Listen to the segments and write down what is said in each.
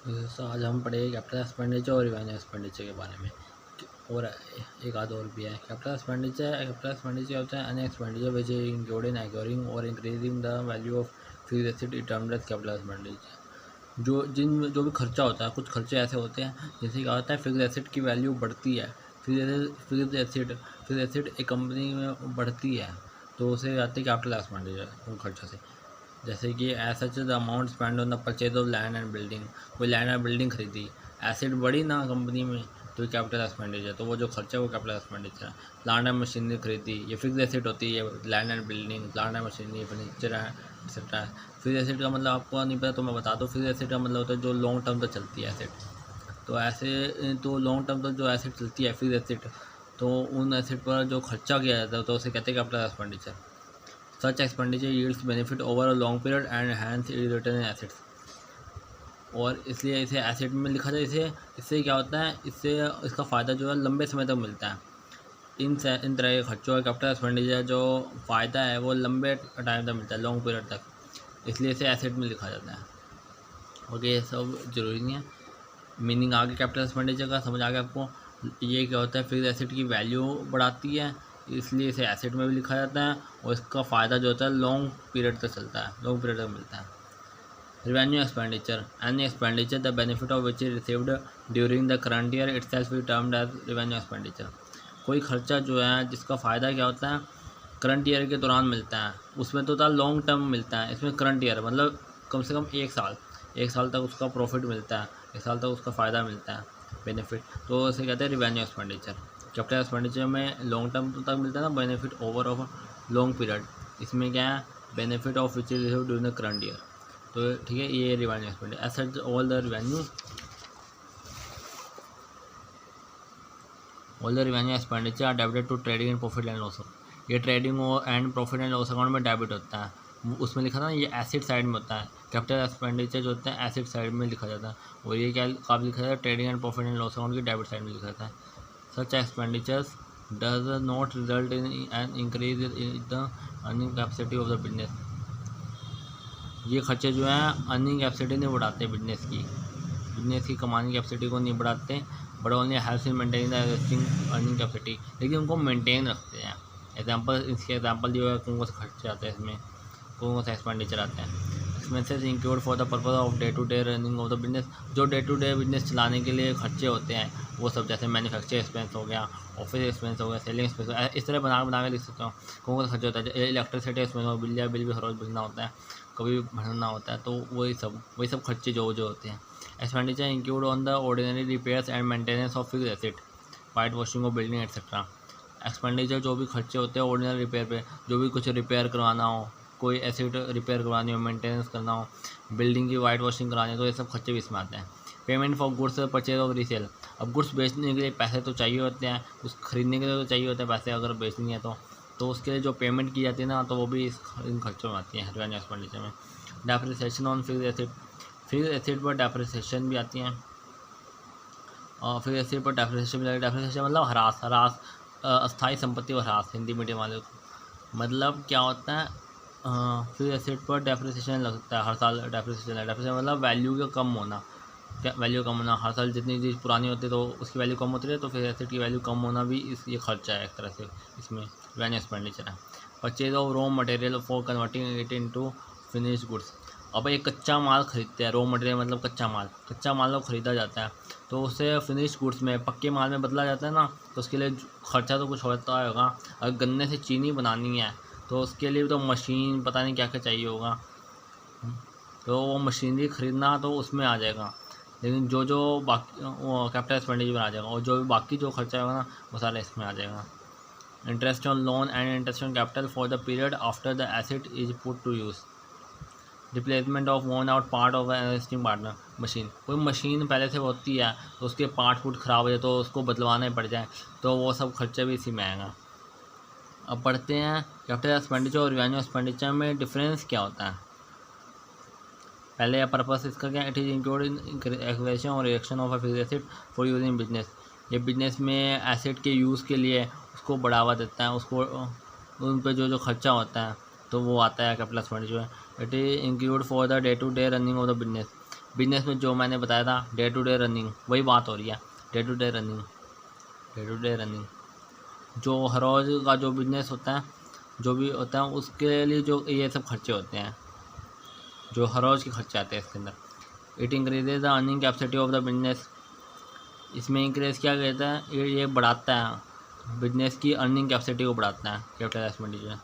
तो आज हम पढ़ेंगे कैपिटल एक्सपेंडिचर और रिवेन्यू एक्सपेंडिचर के बारे में। और एक आध और भी है। कैपिटल एक्सपेंडिचर होता है an expenditure which is include in acquiring और increasing the value of fixed asset it termed as capital expenditure. जो भी खर्चा होता है, कुछ खर्चे ऐसे होते हैं जैसे क्या होता है, फिक्स्ड एसेट की वैल्यू बढ़ती है। फिक्स्ड एसेट एक कंपनी में बढ़ती है तो उसे आते हैं कैपिटल एक्सपेंडिचर उन खर्चों से। जैसे कि as such the amount spend on the purchase of land and building. कोई लैंड एंड बिल्डिंग खरीदी, एसेट बढ़ी ना कंपनी में, तो कैपिटल एक्सपेंडिचर, तो वो जो खर्चा है वो कैपिटल एक्सपेंडिचर है। प्लांट एंड मशीनरी खरीदी, ये फिक्स एसेट होती है, land and building, plant and machinery, furniture है, एक्सेट्रा। फिक्स एसेट का मतलब आपको नहीं पता तो मैं बता दूँ। फिक्स एसेट का मतलब होता है जो लॉन्ग टर्म तक चलती है एसेट। तो लॉन्ग टर्म तक जो एसेट चलती है फिक्स एसेट, तो उन एसेट पर जो खर्चा किया जाता है तो उसे कहते हैं capital expenditure. Such expenditure yields benefit over a long period and hence it is written in assets। और इसलिए इसे एसेट में लिखा जाए। इससे क्या होता है, इससे इसका फ़ायदा जो है लंबे समय तक मिलता है। इन तरह के खर्चों का कैपिटल एक्सपेंडिचर जो फ़ायदा है वो लंबे टाइम तक मिलता है, लॉन्ग पीरियड तक, इसलिए इसे एसेट में लिखा जाता है। ओके, ये सब ज़रूरी नहीं है। मीनिंग आगे कैपिटल एक्सपेंडिचर का समझ आ गया आपको। ये क्या होता है, फिक्स एसेट की वैल्यू बढ़ाती है, इसलिए इसे एसेट में भी लिखा जाता है और इसका फ़ायदा जो होता है लॉन्ग पीरियड तक चलता है, लॉन्ग पीरियड तक मिलता है। Revenue expenditure, any expenditure the benefit of which is received during the current year itself is termed as revenue expenditure. कोई खर्चा जो है जिसका फ़ायदा क्या होता है करंट ईयर के दौरान मिलता है, उसमें तो होता है लॉन्ग टर्म मिलता है। इसमें करंट ईयर मतलब कम से कम एक साल तक उसका प्रॉफिट मिलता है, एक साल तक उसका फ़ायदा मिलता है, बेनिफिट, तो उसे कहते हैं रिवेन्यू एक्सपेंडिचर। कैपिटल एक्सपेंडिचर में लॉन्ग टर्म तक मिलता है ना benefit over of long period. इसमें क्या है, benefit of which is received during the current year, तो ठीक है, ये revenue expenditure. As such all the revenue expenditure are debited to trading and profit and loss. ये trading and profit and loss account में debit होता है। उसमें लिखा था ना, ये एसेट साइड में होता है। कैपिटल एक्सपेंडिचर जो होता है एसेट साइड में लिखा जाता है, और ये क्या कब लिखा जाता है, trading and profit and loss account की डेबिट साइड में लिखा जाता है। Such expenditures does not result in an increase in the earning capacity of the business. ये खर्चे जो हैं अर्निंग कैपेसिटी नहीं बढ़ाते, बिजनेस की कमाने की कैपेसिटी को नहीं बढ़ाते, but only help in maintaining the existing earning capacity, लेकिन उनको मेंटेन रखते हैं। इसके एग्जांपल जो है कौन कौन से खर्चे आते हैं, इसमें कौन कौन से एक्सपेंडिचर आते हैं। Expenses include for the purpose of day to day running of the business. जो डे टू डे बिजनेस चलाने के लिए खर्चे होते हैं वो सब, जैसे मैन्युफैक्चर एक्सपेंस हो गया, ऑफिस एक्सपेंस हो गया, सेलिंग एक्सपेंस, इस तरह बना के लिख सकता हूँ कौन कौन सा खर्चा होता है। इलेक्ट्रिसिटी एक्सपेंस हो, बिल भी हर रोज़ भरना होता है, कभी भरना होता है, तो वही सब खर्चे जो होते हैं। Expenditure include on the ordinary repairs and maintenance of fixed asset, white washing of building etcetera. Expenditure जो भी खर्चे होते हैं ऑर्डिनरी रिपेयर पे, जो भी कुछ रिपेयर करवाना हो, कोई एसेट रिपेयर करवानी हो, मेंटेनेंस करना हो, बिल्डिंग की वाइट वॉशिंग करानी हो, तो ये सब खर्चे भी इसमें आते हैं। पेमेंट फॉर गुड्स परचेज और रीसेल। अब गुड्स बेचने के लिए पैसे तो चाहिए होते हैं, कुछ खरीदने के लिए तो चाहिए होते हैं पैसे, अगर बेचनी है तो उसके लिए जो पेमेंट की जाती है ना, तो वो भी इन खर्चों में आती है रिवेन्यू एक्सपेंडिचर में। डेप्रिसिएशन ऑन फिक्स्ड एसेट पर डेप्रिसिएशन भी आती हैं, और फिक्स्ड एसेट पर डेप्रिसिएशन भी। डेप्रिसिएशन मतलब ह्रास, अस्थायी संपत्ति और ह्रास, हिंदी मीडियम वाले को। मतलब क्या होता है, फिक्स्ड एसेट पर डेप्रिसिएशन लगता है हर साल। डेप्रिसिएशन मतलब वैल्यू का कम होना, हर साल जितनी चीज़ पुरानी होती है तो उसकी वैल्यू कम होती है, तो फिक्स्ड एसेट की वैल्यू कम होना भी ये खर्चा है एक तरह से, इसमें रिवेन्यू एक्सपेंडिचर है। Purchase of raw material for converting it into finished goods. अब एक कच्चा माल खरीदते हैं, रॉ मटेरियल मतलब कच्चा माल को ख़रीदा जाता है, तो उसे फिनिश्ड गुड्स में, पक्के माल में बदला जाता है ना, तो उसके लिए खर्चा तो कुछ होता होगा। अगर गन्ने से चीनी बनानी है तो उसके लिए तो मशीन पता नहीं क्या क्या चाहिए होगा, तो वो मशीनरी ख़रीदना तो उसमें आ जाएगा। लेकिन जो बाकी कैपिटल एक्सपेंडिचर आ जाएगा, और जो बाकी जो खर्चा होगा ना वो सारा इसमें आ जाएगा। Interest on loan and interest on capital for the period after the asset is put to use. Replacement of worn out part of existing partner machine. कोई मशीन पहले से होती है तो उसके पार्ट ख़राब हो जाए तो उसको बदलवाना पड़ जाए, तो वो सब खर्चे भी इसी में आएगा। अब पढ़ते हैं कैपिटल एक्सपेंडिचर और रिवेन्यू एक्सपेंडिचर में डिफरेंस क्या होता है। पहले पर्पस इसका क्या, it is include in acquisition और erection of a fixed asset for use in business. ये बिजनेस में एसेट के यूज़ के लिए उसको बढ़ावा देता है, उसको उन पर जो खर्चा होता है तो वो आता है capital expenditure. It is include for the day to day running of the business. Business में जो मैंने बताया था डे टू डे रनिंग, वही बात हो रही है। डे टू डे रनिंग जो हर रोज़ का जो बिजनेस होता है, जो भी होता है उसके लिए जो ये सब खर्चे होते हैं, जो हर रोज़ के खर्चे आते हैं इसके अंदर। It increases the earning capacity of the business, इसमें इंक्रीज क्या कहता है, ये बढ़ाता है बिजनेस की अर्निंग कैपेसिटी को बढ़ाता है कैपिटल एक्सपेंडिचर।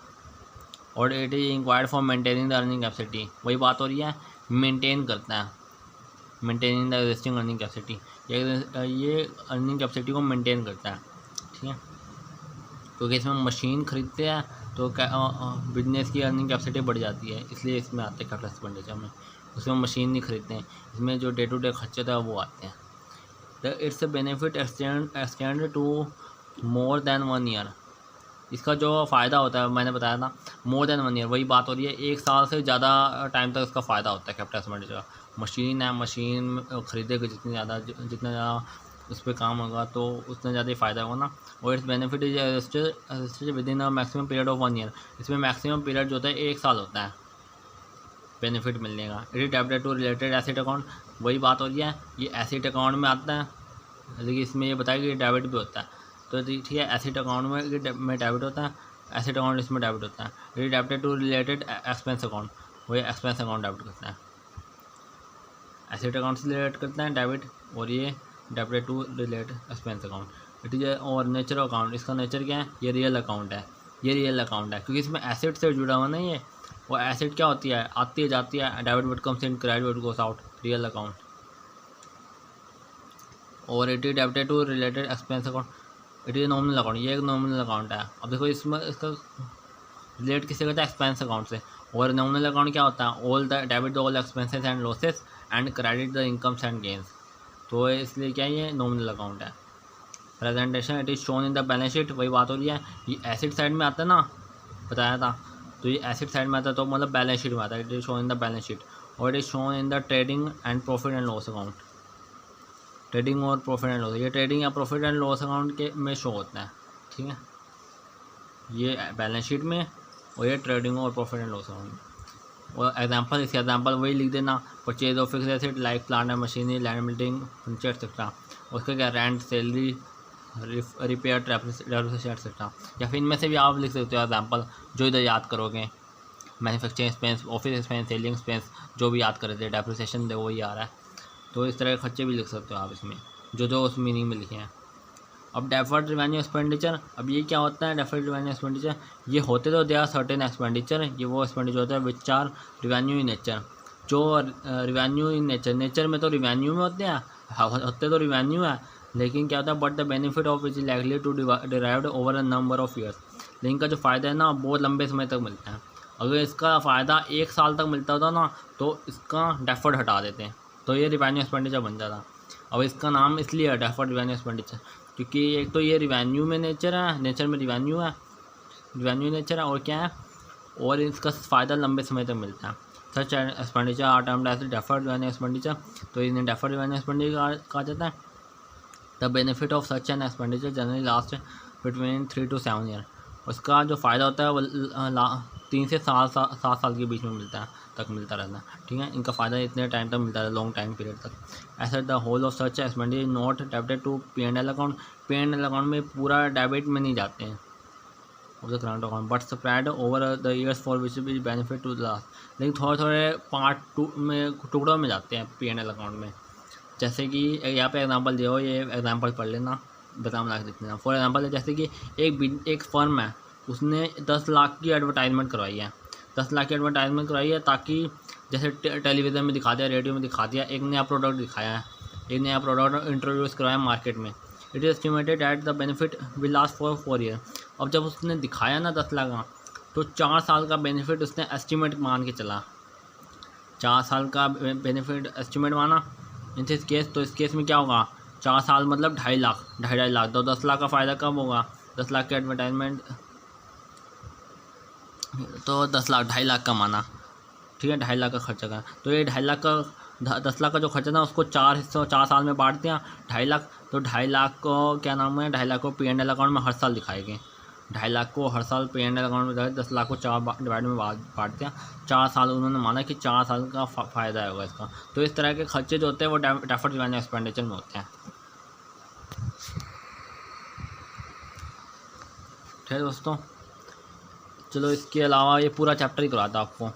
और it is inquired for maintaining the earning capacity, वही बात हो रही है, मेंटेन करता है, maintaining the existing earning capacity, ये अर्निंग कैपेसिटी को मेंटेन करता है। ठीक है, क्योंकि इसमें मशीन खरीदते हैं तो बिजनेस की अर्निंग कैपेसिटी बढ़ जाती है, इसलिए इसमें आते हैं कैपिटल एक्सपेंडिचर में। उसमें मशीन नहीं खरीदते हैं, इसमें जो डे टू डे खर्चे थे वो आते हैं। The its benefit extend to more than 1 year, इसका जो फ़ायदा होता है मैंने बताया था मोर देन 1 ईयर, वही बात हो रही है, 1 साल से ज़्यादा टाइम तक इसका फ़ायदा होता है कैपिटल एक्सपेंडिचर का। मशीन है, मशीन खरीदेगा जितना ज़्यादा उस पर काम होगा तो उतना ज़्यादा ही फ़ायदा होगा ना। और it's benefit is adjusted with in a maximum period of 1 year, इसमें मैक्सिमम पीरियड जो होता है 1 साल होता है बेनिफिट मिलने का। It is debited to related asset account, वही बात हो रही है, ये एसेट अकाउंट में आता है, लेकिन इसमें ये बताया कि डेबिट भी होता है, तो ठीक है एसेट अकाउंट में डेबिट होता है, एसेट अकाउंट इसमें डेबिट होता है। It is debited to related expense account, वही एक्सपेंस अकाउंट डेबिट करता है, एसेट अकाउंट से रिलेट करते हैं डेबिट, और ये debited to relate expense account. It is और नेचर अकाउंट, इसका नेचर क्या है, ये रियल अकाउंट है, ये रियल अकाउंट है क्योंकि इसमें एसेट से जुड़ा हुआ नहीं है। वो एसेट क्या होती है, आती है जाती है, debit but comes in, credit but goes out, real account. और it is debited to related expense account, it is nominal account, ये एक नॉमिनल अकाउंट है। अब देखो इसमें इसका रिलेट किससे करता है, एक्सपेंस अकाउंट से। और नॉमिनल अकाउंट क्या होता है, all the debit the all expenses and losses and credit the incomes and gains, तो इसलिए क्या ये नॉमिनल अकाउंट है। Presentation it is shown in the balance sheet, वही बात हो रही है, ये एसेट साइड में आता है ना, बताया था, तो ये एसेट साइड में आता है तो मतलब बैलेंस शीट में आता है। It is shown in the balance sheet और it is shown in the trading and profit and loss account, trading और प्रॉफिट एंड लॉस, ये ट्रेडिंग या प्रॉफिट एंड लॉस अकाउंट के में शो होता है। ठीक है, ये बैलेंस शीट में और ये ट्रेडिंग और प्रॉफिट एंड लॉस अकाउंट में। और एग्जांपल, इसके एग्जांपल वही लिख देना, purchase of fix asset like plant and machinery, land building, furniture etcetera. उसका क्या, rent, salary, repair, depreciation etcetera. या फिर इनमें से भी आप लिख सकते हो एग्जांपल, जो इधर याद करोगे, manufacturing expense, office expense, selling expense, जो भी याद करे थे, डेप्रिसिएशन देखो वही आ रहा है, तो इस तरह के खर्चे भी लिख सकते हो आप इसमें, जो उस मीनिंग में लिखे हैं। अब डेफर्ड रिवेन्यू एक्सपेंडिचर, अब ये क्या होता है डेफर्ड रिवेन्यू एक्सपेंडिचर, ये होते तो दे आर सर्टेन एक्सपेंडिचर, ये वो एक्सपेंडिचर होता है which are revenue in nature, जो रिवेन्यू इन नेचर में तो रिवेन्यू में होते हैं, होते तो रिवेन्यू है, लेकिन क्या होता है but the benefit of which is likely to derived over a number of years, लेकिन का जो फ़ायदा है ना बहुत लंबे समय तक मिलता है। अगर इसका फ़ायदा 1 साल तक मिलता था ना तो इसका डेफर्ड हटा देते हैं, तो ये रिवेन्यू एक्सपेंडिचर बन जाता। अब इसका नाम इसलिए है डेफर्ड रिवेन्यू एक्सपेंडिचर, क्योंकि एक तो ये रिवेन्यू में नेचर है, नेचर में रिवेन्यू है, रिवेन्यू नेचर है, और क्या है, और इसका फ़ायदा लंबे समय तक मिलता है। Such expenditure are termed as deferred revenue expenditure, तो इन्हें डेफर्ड रिवेन्यू एक्सपेंडिचर कहा जाता है। The benefit of such an expenditure generally last between 3 to 7 year, उसका जो फ़ायदा होता है वो 3 से 7 साल के बीच में मिलता रहता है। ठीक है, इनका फ़ायदा इतने टाइम तक मिलता है, लॉन्ग टाइम पीरियड तक। ऐसा the whole of such expenditure not debited to P&L account, P&L account में पूरा डेबिट में नहीं जाते हैं of the current account, but spread over the years for which will benefit to the last, लेकिन थोड़े पार्ट टुकड़ों में जाते हैं P&L अकाउंट में। जैसे कि यहाँ पे एग्जांपल दिया हो, ये एग्जांपल पढ़ लेना, बता ला के देना। फॉर एग्जांपल जैसे कि एक फर्म है, उसने 10 लाख की एडवर्टाइजमेंट करवाई है, 10 लाख की एडवर्टाइजमेंट करवाई है ताकि जैसे टेलीविज़न में दिखा दिया, रेडियो में दिखा दिया, एक नया प्रोडक्ट दिखाया है, एक नया प्रोडक्ट इंट्रोड्यूस करवाया मार्केट में। It is estimated at the benefit will last for 4 year. अब जब उसने दिखाया ना 10 लाख का, तो 4 साल का बेनिफिट उसने एस्टिमेट मान के चला, 4 साल का बेनिफिट एस्टिमेट माना इन दिस केस। तो इस केस में क्या होगा, 4 साल मतलब 2.5 लाख, 2.5 लाख, तो 10 लाख का फ़ायदा कब होगा, 10 लाख के एडवर्टाइजमेंट, तो 10 लाख, 2.5 लाख का माना। ठीक है, 2.5 लाख का खर्चा का, तो ये 2.5 लाख का 10 लाख का जो खर्चा था उसको 4 हिस्सों 4 साल में बांट दिया, 2.5 लाख, तो 2.5 लाख को क्या नाम है, 2.5 लाख को P&L अकाउंट में हर साल दिखाएंगे, 2.5 लाख को हर साल पे एंड अकाउंट में जाए, 10 लाख को 4 डिवाइड में बांटते हैं, 4 साल उन्होंने माना कि 4 साल का फ़ायदा होगा इसका। तो इस तरह के खर्चे जो होते हैं वो डेफर्ड रिवेन्यू एक्सपेंडिचर में होते हैं। ठीक है दोस्तों, चलो इसके अलावा ये पूरा चैप्टर ही कराता आपको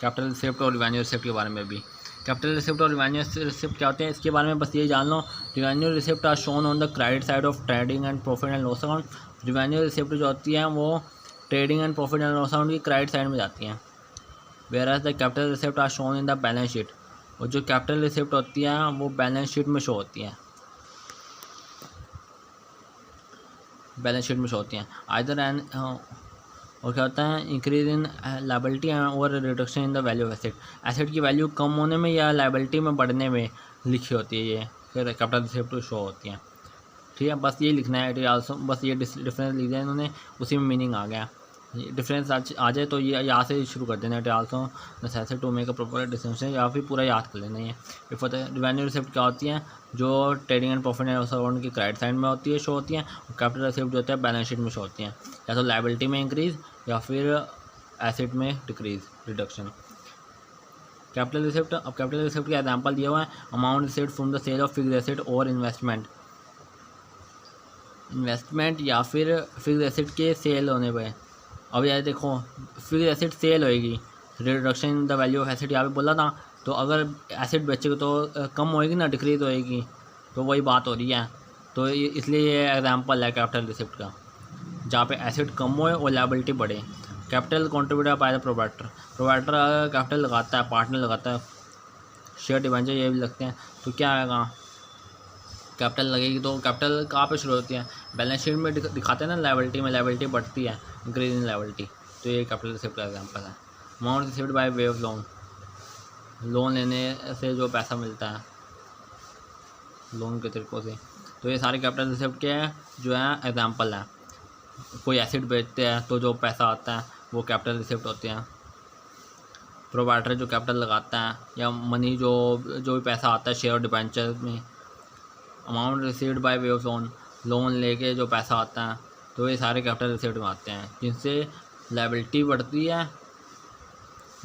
कैपिटल रिसिप्ट और रिवेन्यू रिसिप्ट के बारे में भी। कैपिटल रिसिप्ट और रिवेन्यू रिसिप्ट क्या होते हैं इसके बारे में बस ये जान लो। Revenue receipt are shown on the credit side of trading and profit and loss account. Revenue receipt जो होती हैं वो trading and profit and loss account की क्रेडिट साइड में जाती हैं, whereas the capital receipt are shown in the balance sheet. और जो कैपिटल रिसिप्ट होती हैं वो बैलेंस शीट में शो होती हैं, बैलेंस शीट में शो होती हैं आइदर एंड। और क्या होता है, इंक्रीज इन लायबिलिटी और reduction in the value of asset. Asset की वैल्यू कम होने में या लायबिलिटी में बढ़ने में लिखी होती है ये, फिर कैपिटल रिसिप्ट शो होती हैं। ठीक है, बस ये लिखना है, इट आल्सो, बस ये डिफरेंस लिख दिया इन्होंने, उसी में मीनिंग आ गया। डिफरेंस आ जाए तो ये यहाँ से शुरू कर देना, it also necessary to make a proper distinction, या फिर पूरा याद कर लेना ये। बिफोर द रिवेन्यू रिसिप्ट क्या होती हैं, जो trading and profit and loss account की क्रेडिट साइड में होती है, शो होती हैं। और कैपिटल रिसिप्ट जो होता है बैलेंस शीट में शो होती हैं, या तो लायबिलिटी में इंक्रीज या फिर एसेट में डिक्रीज, रिडक्शन। कैपिटल रिसिप्ट, अब कैपिटल रिसिप्ट का एग्जाम्पल दिया हुआ है, amount receipt from the sale of fixed asset और इन्वेस्टमेंट या फिर फिक्स्ड एसेट के सेल होने पर। अब यार देखो, फिक्स्ड एसेट सेल होएगी, reduction in the value of asset यहाँ पे बोला था, तो अगर एसेट बेचेगा तो कम होएगी ना, डिक्रीज होएगी, तो वही बात हो रही है। तो इसलिए ये एग्जांपल है कैपिटल रिसिप्ट का, जहाँ पे एसेट कम होए और लायबिलिटी बढ़े। Capital contributor by the provider, provider capital लगाता है, पार्टनर लगाता है, शेयर डिवेंचर ये भी लगते हैं, तो क्या आएगा, कैपिटल लगेगी। तो कैपिटल कहाँ पे शुरू होती है, बैलेंस शीट में दिखाते हैं ना, लायबिलिटी में, लायबिलिटी बढ़ती है, इंक्रीज इन लायबिलिटी, तो ये कैपिटल रिसिप्ट का एग्जांपल है। Amount receipt by way of loan, loan लेने से जो पैसा मिलता है लोन के तरीक़ों से, तो ये सारे कैपिटल रिसिप्ट के जो है एग्जांपल है। कोई एसेट बेचते हैं तो जो पैसा आता है वो कैपिटल रिसिप्ट होते हैं। प्रोवाइडर जो कैपिटल लगाता है, या मनी जो भी पैसा आता है शेयर डिबेंचर में। Amount received by way of loan, loan लेके जो पैसा आता है, तो ये सारे कैपिटल रिसिप्ट में आते हैं, जिनसे लायबिलिटी बढ़ती है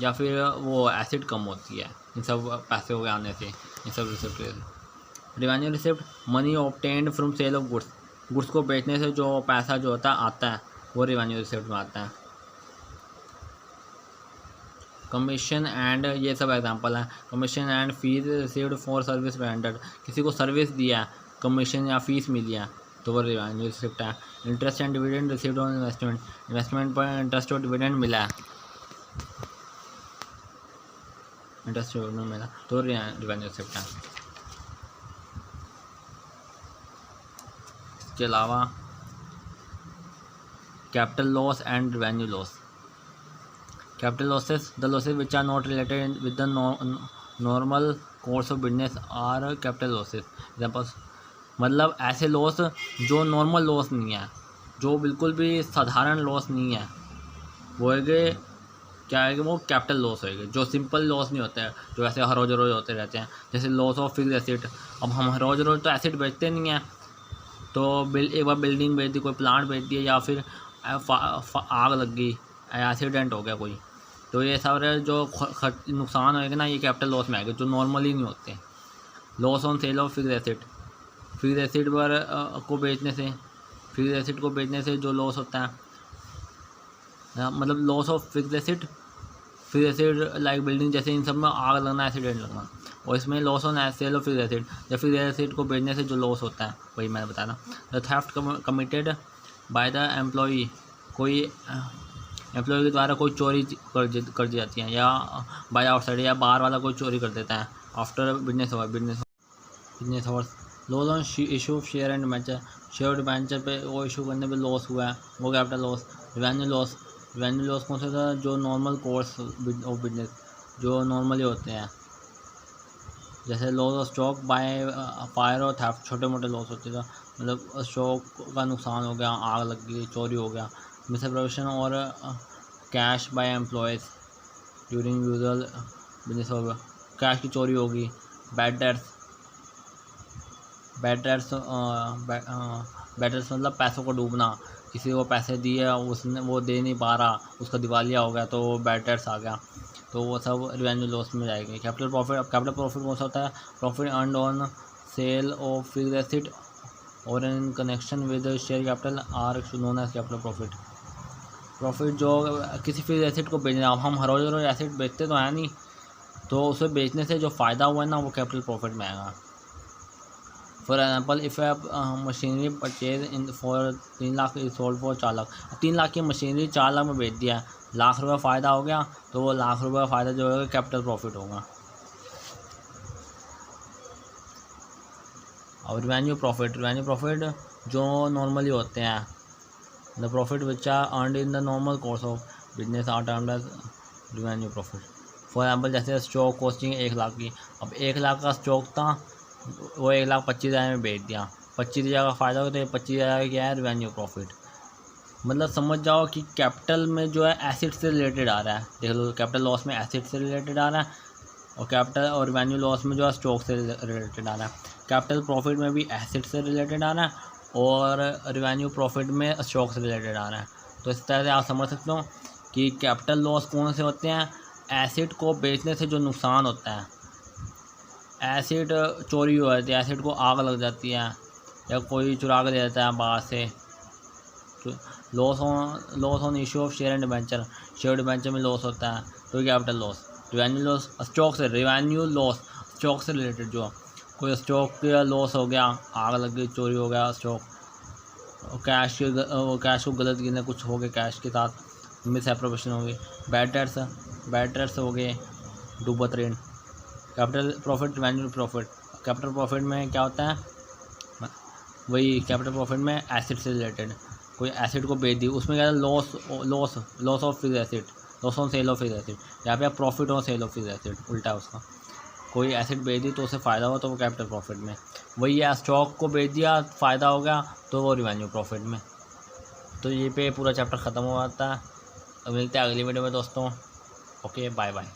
या फिर वो एसेट कम होती है, इन सब पैसे के आने से, इन सब receipt. Revenue receipt, money obtained from sale of goods, goods को बेचने से जो पैसा जो होता है आता है, वो रिवेन्यू रिसिप्ट में आता है। कमीशन एंड, ये सब एग्जांपल है। Commission and fees received for service rendered, किसी को सर्विस दिया, कमीशन या फीस मिली है, तो वो रिवेन्यू रिसिप्ट है। Interest and dividend received on investment, investment पर इंटरेस्ट और डिविडेंड मिला है, इंटरेस्ट डिविडेंड मिला, तो रिवेन्यू रिसिप्ट है। इसके अलावा capital loss and revenue loss. Capital losses, the losses which are not related with the normal course of business are capital losses. Examples, मतलब ऐसे लॉस जो नॉर्मल लॉस नहीं है, जो बिल्कुल भी साधारण लॉस नहीं है, वो है क्या है कि वो कैपिटल लॉस होएगा। जो सिंपल लॉस नहीं होते हैं, जो ऐसे हर रोज़ होते रहते हैं, जैसे लॉस ऑफ फिक्स्ड एसेट। अब हम हर रोज़ तो एसेट बेचते नहीं हैं, तो एक बार बिल्डिंग बेच दी, कोई प्लांट बेच दिया, या फिर आग लग गई, एक्सीडेंट हो गया कोई, तो ये सारे जो नुकसान होएगा ना, ये कैपिटल लॉस में आएगा, जो नॉर्मली नहीं होते। Loss on sale of fixed asset, fixed asset पर को बेचने से, फिक्स्ड एसेट को बेचने से जो लॉस होता है, मतलब loss of fixed asset, fixed asset like building, जैसे इन सब में आग लगना, एक्सीडेंट लगना, और इसमें loss on sale of fixed asset, जब फिक्स्ड एसेट को बेचने से जो लॉस होता है, वही मैंने बताया। The theft committed by the employee, कोई एम्प्लॉय के द्वारा कोई चोरी कर दी जाती है, या बाय आउटसाइड, या बाहर वाला कोई चोरी कर देता है after business hours. Loss on issue of share and debenture, share debenture पे वो इशू करने पे लॉस हुआ है, वो कैपिटल लॉस। रिवेन्यू लॉस कौन सा था, जो नॉर्मल कोर्स ऑफ बिजनेस, जो नॉर्मली होते हैं, जैसे loss of stock by fire और थेफ्ट, छोटे मोटे लॉस होते थे, मतलब स्टॉक का नुकसान हो गया, आग लग गई, चोरी हो गया। मिसअप्रोप्रिएशन और cash by employees during usual business होगा, कैश की चोरी होगी। बैड डेट्स मतलब पैसों को डूबना, किसी को पैसे दिए, उसने वो दे नहीं पा रहा, उसका दिवालिया हो गया तो वो बैड डेट्स आ गया, तो वो सब रिवेन्यू लॉस में जाएगी। कैपिटल प्रॉफिट कौन सा होता है? Profit earned on sale of fixed asset और in connection with share capital are known as capital profit. Profit जो किसी फिक्स्ड एसेट को बेचना, अब हम हर रोज एसेट बेचते तो है नहीं, तो उसे बेचने से जो फ़ायदा हुआ है ना वो कैपिटल प्रॉफिट में आएगा। For example if machinery purchase in for 3 lakh is sold for 4 lakh, 3 lakh की मशीनरी 4 लाख में बेच दिया, लाख रुपये फ़ायदा हो गया, तो वो लाख रुपये का फ़ायदा जो होगा कैपिटल प्रॉफिट होगा। और रिवेन्यू प्रॉफिट जो नॉर्मली होते हैं, the profit which are earned in the normal course of business are termed as revenue profit. For example जैसे स्टॉक कॉस्टिंग 1 लाख की, अब 1 लाख का स्टॉक था, वो 1,25,000 में बेच दिया, 25,000 का फ़ायदा हो, तो 25,000 क्या है? Revenue profit. मतलब समझ जाओ कि कैपिटल में जो है एसिड से रिलेटेड आ रहा है, देख लो कैपिटल लॉस में एसिड से रिलेटेड आ रहा है, और कैपिटल और रिवेन्यू लॉस में जो है स्टॉक से रिलेटेड आ रहा है। कैपिटल प्रॉफिट में भी एसिड से रिलेटेड आ रहा है और रिवेन्यू प्रॉफिट में स्टॉक से रिलेटेड आ रहा है। तो इस तरह से आप समझ सकते हो कि कैपिटल लॉस कौन से होते हैं? एसिड को बेचने से जो नुकसान होता है, एसिड चोरी हो जाती है, एसिड को आग लग जाती है या कोई चुरा के ले जाता है बाहर से, loss on issue of share and debenture, share debenture में लॉस होता है, तो capital loss. Revenue loss stock से, रिवेन्यू लॉस स्टॉक से रिलेटेड, जो कोई स्टॉक का लॉस हो गया, आग लग गई, चोरी हो गया स्टॉक, कैश को गलत गिने, कुछ हो गया कैश के साथ, मिस एप्रोप्रिएशन हो गई, बैड डेट्स हो गए, डूबत ऋण। Capital profit, revenue profit. Capital profit में क्या होता है? वही कैपिटल प्रॉफिट में एसिड से रिलेटेड, कोई एसिड को बेच दी, उसमें क्या है? Loss of fixed asset, loss on sale of fixed asset, यहाँ पे profit on sale of fixed asset, उल्टा उसका। कोई एसिड बेच दी तो उसे फ़ायदा हुआ, तो वो कैपिटल प्रॉफिट में। वही है, स्टॉक को बेच दिया, फ़ायदा हो गया, तो वो रिवेन्यू प्रॉफिट में। तो ये पे पूरा चैप्टर ख़त्म हो जाता है। अब मिलते हैं अगली वीडियो में दोस्तों। Okay, bye bye.